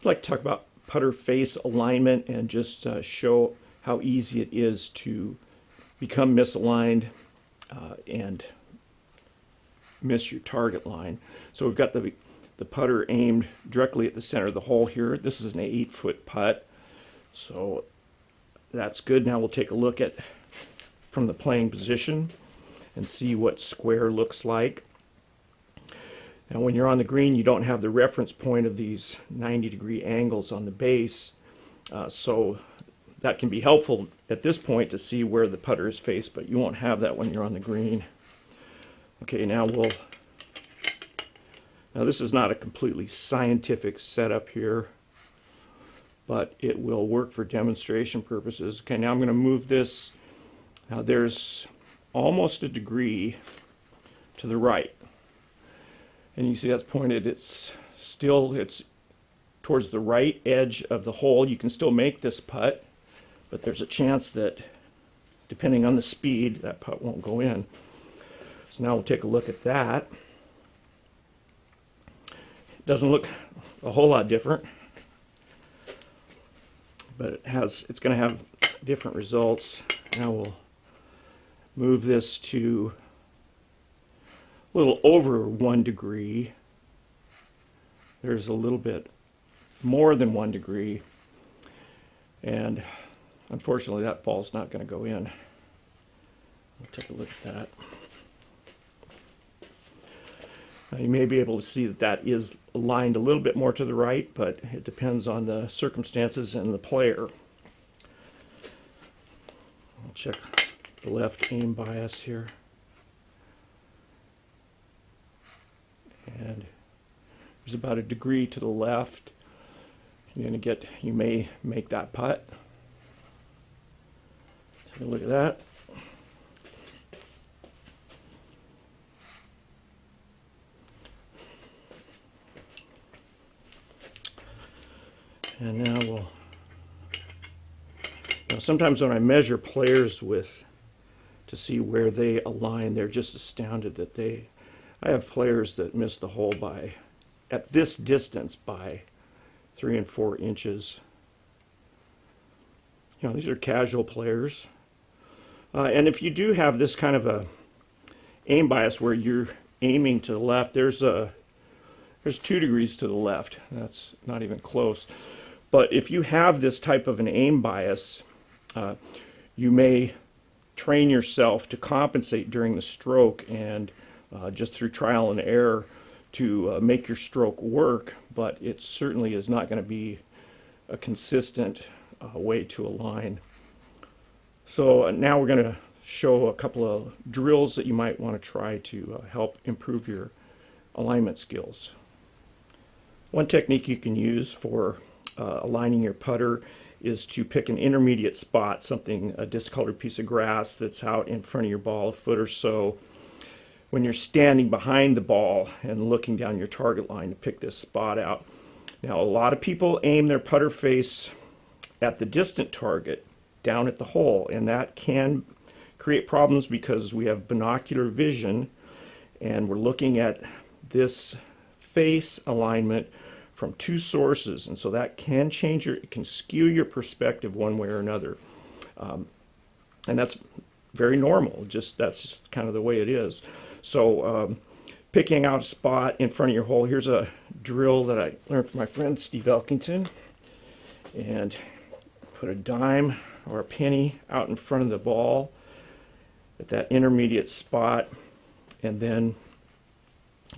I'd like to talk about putter face alignment and just show how easy it is to become misaligned and miss your target line. So we've got the putter aimed directly at the center of the hole here. This is an 8-foot putt, so that's good. Now we'll take a look at from the playing position and see what square looks like. Now when you're on the green, you don't have the reference point of these 90-degree angles on the base, so that can be helpful at this point to see where the putter is faced, but you won't have that when you're on the green. Okay, now this is not a completely scientific setup here, but it will work for demonstration purposes. Okay, now I'm going to move this. Now there's almost a degree to the right. And you see that's pointed, it's towards the right edge of the hole. You can still make this putt, but there's a chance that, depending on the speed, that putt won't go in. So now we'll take a look at that. It doesn't look a whole lot different, but it's going to have different results. Now we'll move this to a little over 1 degree. There's a little bit more than 1 degree, and unfortunately that ball's not going to go in. We'll take a look at that. Now you may be able to see that that is aligned a little bit more to the right, but it depends on the circumstances and the player. I'll check the left aim bias here. And there's about a degree to the left. You may make that putt. Take a look at that. And now sometimes when I measure players to see where they align, they're just astounded that I have players that miss the hole at this distance by 3 and 4 inches. These are casual players. And if you do have this kind of a aim bias where you're aiming to the left, there's 2 degrees to the left. That's not even close. But if you have this type of an aim bias, you may train yourself to compensate during the stroke and just through trial and error to make your stroke work, but it certainly is not going to be a consistent way to align. So now we're going to show a couple of drills that you might want to try to help improve your alignment skills. One technique you can use for aligning your putter is to pick an intermediate spot, a discolored piece of grass that's out in front of your ball, a foot or so, when you're standing behind the ball and looking down your target line to pick this spot out. Now, a lot of people aim their putter face at the distant target down at the hole, and that can create problems because we have binocular vision and we're looking at this face alignment from 2 sources, and so that can it can skew your perspective one way or another. And that's very normal, that's kind of the way it is. So picking out a spot in front of your hole, here's a drill that I learned from my friend Steve Elkington, and put a dime or a penny out in front of the ball at that intermediate spot, and then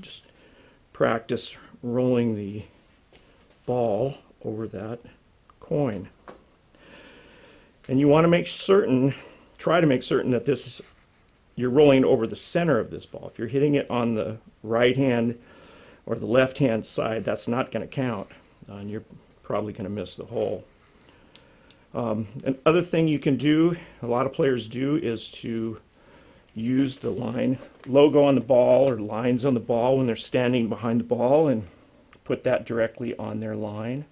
just practice rolling the ball over that coin. And you want to try to make certain that you're rolling over the center of this ball. If you're hitting it on the right hand or the left hand side, that's not going to count, and you're probably going to miss the hole. Another thing you can do, a lot of players do, is to use the line logo on the ball or lines on the ball when they're standing behind the ball and put that directly on their line.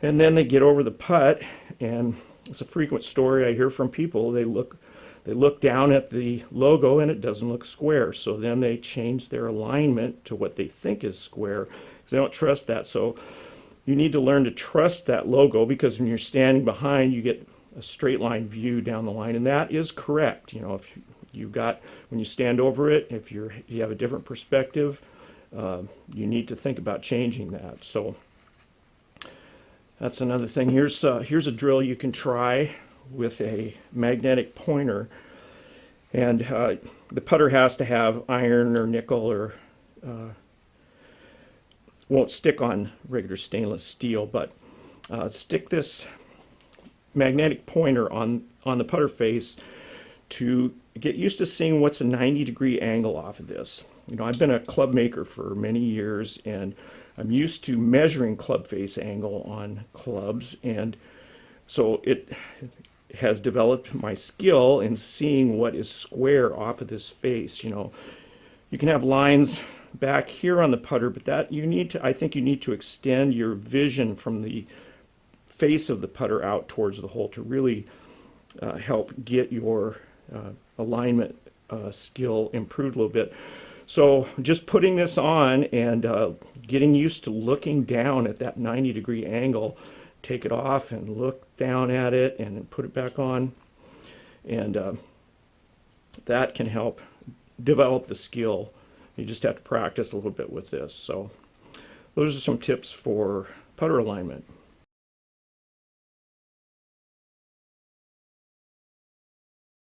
And then they get over the putt, and it's a frequent story I hear from people. They look down at the logo and it doesn't look square, so then they change their alignment to what they think is square because they don't trust that. So You need to learn to trust that logo, because when you're standing behind, you get a straight line view down the line, and that is correct. You know, if you've got, when you stand over it, if you have a different perspective, you need to think about changing that. So that's another thing. Here's a drill you can try with a magnetic pointer, and the putter has to have iron or nickel, or won't stick on regular stainless steel, but stick this magnetic pointer on the putter face to get used to seeing what's a 90-degree angle off of this. You know, I've been a club maker for many years, and I'm used to measuring club face angle on clubs, and so it has developed my skill in seeing what is square off of this face. You know, you can have lines back here on the putter, but that you need to, I think you need to extend your vision from the face of the putter out towards the hole to really help get your alignment skill improved a little bit. So just putting this on and getting used to looking down at that 90-degree angle, take it off and look down at it and then put it back on, and that can help develop the skill. You just have to practice a little bit with this. So those are some tips for putter alignment.